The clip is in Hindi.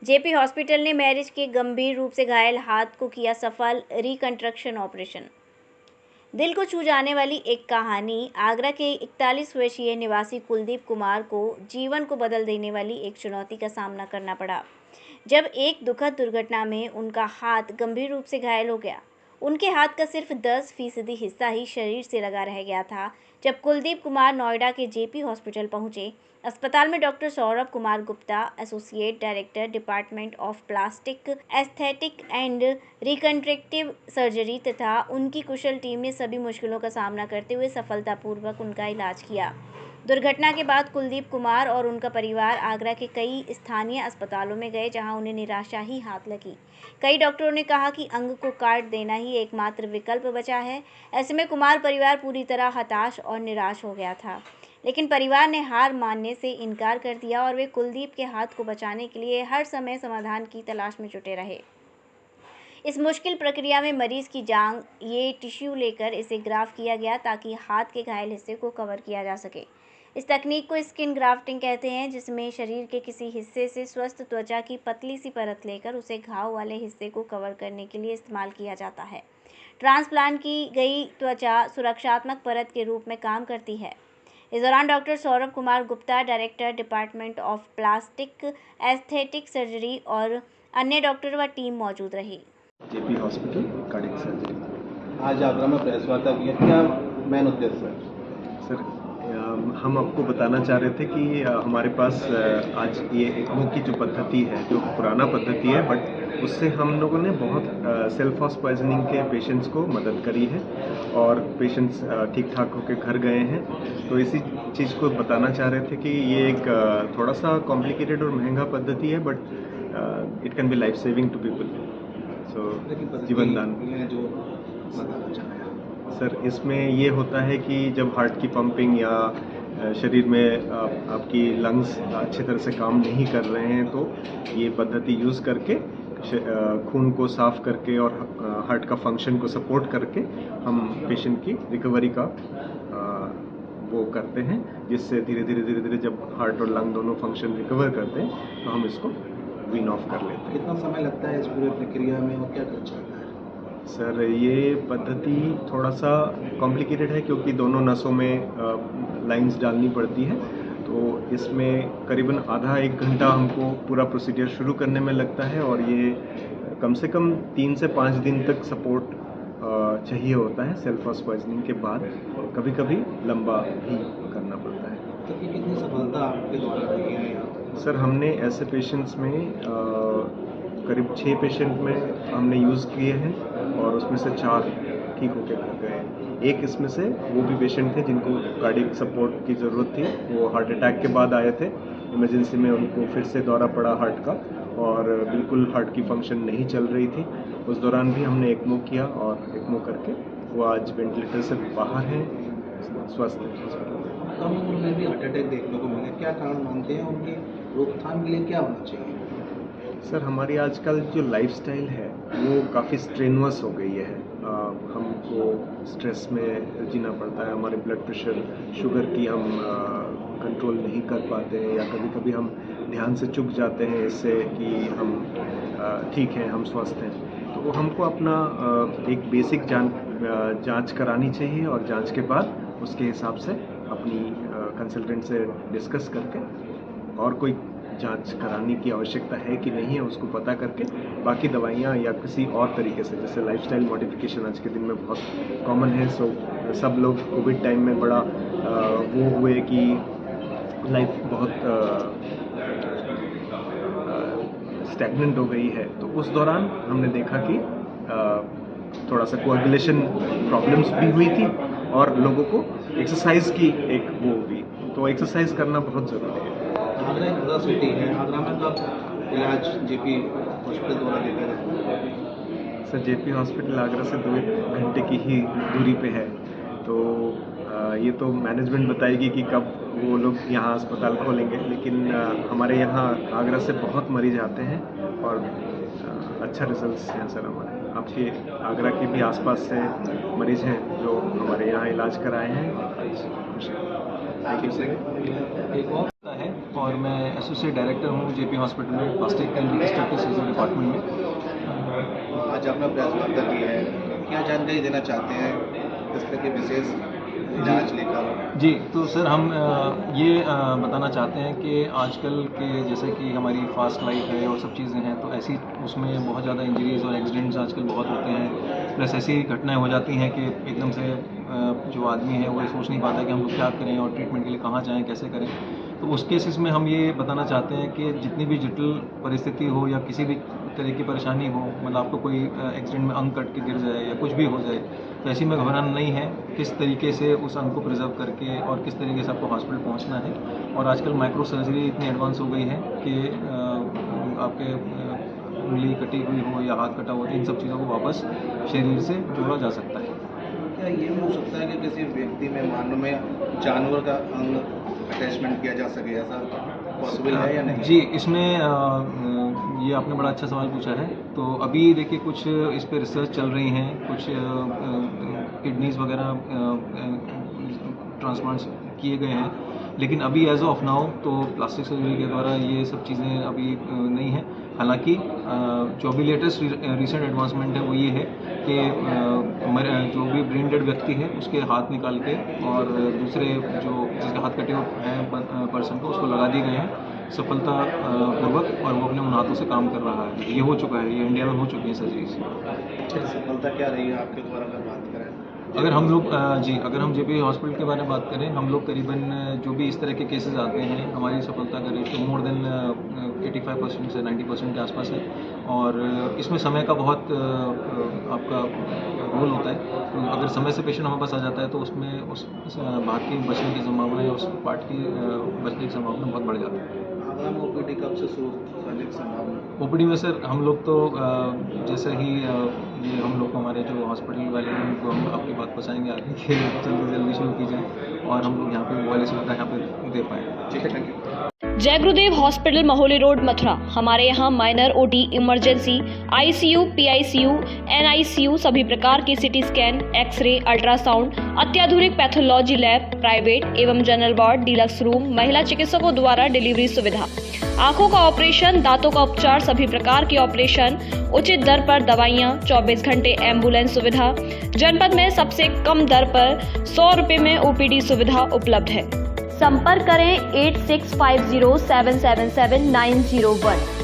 जेपी हॉस्पिटल ने मैरिज के गंभीर रूप से घायल हाथ को किया सफल रिकंस्ट्रक्शन ऑपरेशन। दिल को छू जाने वाली एक कहानी। आगरा के 41 वर्षीय निवासी कुलदीप कुमार को जीवन को बदल देने वाली एक चुनौती का सामना करना पड़ा जब एक दुखद दुर्घटना में उनका हाथ गंभीर रूप से घायल हो गया। उनके हाथ का सिर्फ 10% हिस्सा ही शरीर से लगा रह गया था। जब कुलदीप कुमार नोएडा के जेपी हॉस्पिटल पहुंचे, अस्पताल में doctor Saurabh Kumar Gupta, associate director, department of plastic aesthetic and reconstructive surgery तथा उनकी कुशल टीम ने सभी मुश्किलों का सामना करते हुए सफलतापूर्वक उनका इलाज किया। दुर्घटना के बाद कुलदीप कुमार और उनका परिवार आगरा के कई स्थानीय अस्पतालों में गए, जहां उन्हें निराशा ही हाथ लगी। कई डॉक्टरों ने कहा कि अंग को काट देना ही एकमात्र विकल्प बचा है। ऐसे में कुमार परिवार पूरी तरह हताश और निराश हो गया था, लेकिन परिवार ने हार मानने से इनकार कर दिया और वे कुलदीप के हाथ को बचाने के लिए हर समय समाधान की तलाश में जुटे रहे। इस मुश्किल प्रक्रिया में मरीज की जांघ ये टिश्यू लेकर इसे ग्राफ्ट किया गया ताकि हाथ के घायल हिस्से को कवर किया जा सके। इस तकनीक को स्किन ग्राफ्टिंग कहते हैं, जिसमें शरीर के किसी हिस्से से स्वस्थ त्वचा की पतली सी परत लेकर उसे घाव वाले हिस्से को कवर करने के लिए इस्तेमाल किया जाता है। ट्रांसप्लांट की गई त्वचा सुरक्षात्मक परत के रूप में काम करती है। इस दौरान doctor Saurabh Kumar Gupta, director, department of plastic aesthetic surgery और अन्य डॉक्टर व टीम मौजूद रही। JP hospital cardiac surgery. आज आगरा में प्रेस वार्ता की है, क्या मेन उद्देश्य है? सर, हम आपको बताना चाह रहे थे कि हमारे पास आज ये ECMO की जो पद्धति है, जो पुराना पद्धति है, बट उससे हम लोगों ने बहुत सेल्फ हाउस पॉइजनिंग के पेशेंट्स को मदद करी है और पेशेंट्स ठीक ठाक होकर घर गए हैं। तो इसी चीज़ को बताना चाह रहे थे कि ये एक थोड़ा सा कॉम्प्लिकेटेड और महंगा पद्धति है, but it can be life saving to people. जीवन दान जो बताना चाह रहे हैं सर, इसमें ये होता है कि जब हार्ट की पंपिंग या शरीर में आपकी लंग्स अच्छी तरह से काम नहीं कर रहे हैं, तो ये पद्धति यूज़ करके खून को साफ करके और हार्ट का फंक्शन को सपोर्ट करके हम पेशेंट की रिकवरी का वो करते हैं, जिससे धीरे धीरे जब हार्ट और लंग दोनों फंक्शन रिकवर करते हैं तो हम इसको विन ऑफ कर लेते हैं। कितना समय लगता है इस पूरी प्रक्रिया में और क्या खर्चा आता है? सर, ये पद्धति थोड़ा सा कॉम्प्लिकेटेड है क्योंकि दोनों नसों में लाइंस डालनी पड़ती है, तो इसमें करीबन आधा 1 घंटा हमको पूरा प्रोसीजर शुरू करने में लगता है और ये कम से कम 3 से 5 दिन तक सपोर्ट चाहिए होता है सेल्फ हाउस पॉइजनिंग के बाद। कभी कभी लंबा भी करना पड़ता है। तो ये कितनी सफलता आपके द्वारा रही है यहाँ? सर, हमने ऐसे पेशेंट्स में करीब 6 पेशेंट में हमने यूज़ किए हैं और उसमें से 4 ठीक होकर घर गए। एक इसमें से वो भी पेशेंट थे जिनको कार्डियक सपोर्ट की ज़रूरत थी। वो हार्ट अटैक के बाद आए थे, इमरजेंसी में उनको फिर से दौरा पड़ा हार्ट का और बिल्कुल हार्ट की फंक्शन नहीं चल रही थी। उस दौरान भी हमने ECMO किया और ECMO करके वो आज वेंटिलेटर से बाहर हैं, स्वस्थ हैं। कम उम्र में भी हार्ट अटैक देखने को मिले, क्या कारण मानते हैं? उनकी रोकथाम के लिए क्या होना चाहिए? सर, हमारी आजकल जो लाइफस्टाइल है वो काफ़ी स्ट्रेनवस हो गई है। हमको स्ट्रेस में जीना पड़ता है, हमारे ब्लड प्रेशर, शुगर की हम कंट्रोल नहीं कर पाते हैं या कभी कभी हम ध्यान से चूक जाते हैं इससे कि हम ठीक हैं, हम स्वस्थ हैं। तो हमको अपना एक बेसिक जांच करानी चाहिए और जांच के बाद उसके हिसाब से अपनी कंसल्टेंट से डिस्कस करके और कोई जांच कराने की आवश्यकता है कि नहीं है उसको पता करके बाकी दवाइयाँ या किसी और तरीके से, जैसे लाइफस्टाइल मॉडिफिकेशन आज के दिन में बहुत कॉमन है। सब लोग कोविड टाइम में बड़ा वो हुए कि लाइफ बहुत स्टैग्नेंट हो गई है, तो उस दौरान हमने देखा कि थोड़ा सा कोएगुलेशन प्रॉब्लम्स भी हुई थी और लोगों को एक्सरसाइज की एक वो हुई, तो एक्सरसाइज करना बहुत ज़रूरी है। आगरा एक बड़ा सिटी है, आगरा में तो इलाज जेपी हॉस्पिटल द्वारा देखा जाता है। सर, जेपी हॉस्पिटल आगरा से 2 घंटे की ही दूरी पे है, तो ये तो मैनेजमेंट बताएगी कि कब वो लोग यहाँ अस्पताल खोलेंगे, लेकिन हमारे यहाँ आगरा से बहुत मरीज आते हैं और अच्छा रिजल्ट्स हैं सर हमारे। आपके आगरा के भी आसपास से मरीज हैं जो हमारे यहाँ इलाज कराए हैं। एक और है और मैं एसोसिएट डायरेक्टर हूँ जेपी हॉस्पिटल में plastic and reconstructive surgery department में। आज आपने प्रेस वार्ता की है, क्या जानकारी देना चाहते हैं इस तरह के विशेष जांच लेकर? जी, तो सर हम ये बताना चाहते हैं कि आजकल के जैसे कि हमारी फास्ट लाइफ है और सब चीज़ें हैं, तो ऐसी उसमें बहुत ज़्यादा इंजरीज़ और एक्सीडेंट्स आजकल बहुत होते हैं। प्लस ऐसी घटनाएं हो जाती हैं कि एकदम से जो आदमी है वो सोच नहीं पाता कि हम लोग क्या करें और ट्रीटमेंट के लिए कहाँ जाएँ, कैसे करें। तो उस केसेस में हम ये बताना चाहते हैं कि जितनी भी जटिल परिस्थिति हो या किसी भी तरह की परेशानी हो, मतलब आपको कोई एक्सीडेंट में अंग कट के गिर जाए या कुछ भी हो जाए, तो ऐसी में घबराना नहीं है। किस तरीके से उस अंग को प्रिजर्व करके और किस तरीके से आपको हॉस्पिटल पहुंचना है। और आजकल माइक्रो सर्जरी इतनी एडवांस हो गई है कि आपके उंगली कटी हुई हो या हाथ कटा हो, इन सब चीज़ों को वापस शरीर से जोड़ा जा सकता है। क्या ये भी हो सकता है कि किसी व्यक्ति में मानव में जानवर का अंग अटैचमेंट किया जा सके, ऐसा पॉसिबल है या नहीं? जी, इसमें ये आपने बड़ा अच्छा सवाल पूछा है। तो अभी देखिए कुछ इस पे रिसर्च चल रही हैं, कुछ किडनीज वगैरह ट्रांसप्लांट्स किए गए हैं, लेकिन अभी एज ऑफ नाउ तो प्लास्टिक सर्जरी के द्वारा ये सब चीज़ें अभी नहीं है। हालांकि जो अभी लेटेस्ट रिसेंट एडवांसमेंट है वो ये है कि जो भी ब्रेन डेड व्यक्ति है उसके हाथ निकाल के और दूसरे जो जिसके हाथ कटे हुए हैं पर्सन को उसको लगा दिए गए हैं सफलता पूर्वक, और वो अपने उन हाथों से काम कर रहा है। ये हो चुका है, ये इंडिया में हो चुकी है सर्जरीज। सफलता क्या रही है आपके द्वारा अगर बात करें? अगर हम लोग अगर हम जेपी हॉस्पिटल के बारे में बात करें, हम लोग करीबन जो भी इस तरह के केसेस आते हैं, हमारी सफलता का रेट तो मोर देन 85% से 90% के आसपास है। और इसमें समय का बहुत आपका रोल होता है। तो अगर समय से पेशेंट हमारे पास आ जाता है तो उसमें उस बात की बचने की संभावना या उस पार्ट की बचने की संभावना बहुत बढ़ जाती है। आगरा में ओपीडी कब से शुरू करने की संभावना? ओपीडी में सर हम लोग तो जैसे ही ये हम लोग हमारे जो हॉस्पिटल वाले हैं उनको हम आपकी बात पहुँचाएंगे आगे कि जल्दी से जल्दी शुरू की जाए और हम लोग यहाँ पे वो वाली सुविधा यहाँ पे दे पाएँ। ठीक है, थैंक यू। जय गुरुदेव हॉस्पिटल महोली रोड मथुरा। हमारे यहाँ minor OT, emergency, ICU, PICU, NICU, सभी प्रकार की सिटी स्कैन, एक्सरे, अल्ट्रासाउंड, अत्याधुनिक पैथोलॉजी लैब, प्राइवेट एवं जनरल वार्ड, डीलक्स रूम, महिला चिकित्सकों द्वारा डिलीवरी सुविधा, आंखों का ऑपरेशन, दांतों का उपचार, सभी प्रकार के ऑपरेशन, उचित दर पर दवाइयाँ, 24 घंटे एम्बुलेंस सुविधा। जनपद में सबसे कम दर पर 100 रुपये में ओपीडी सुविधा उपलब्ध है। संपर्क करें 8650777901।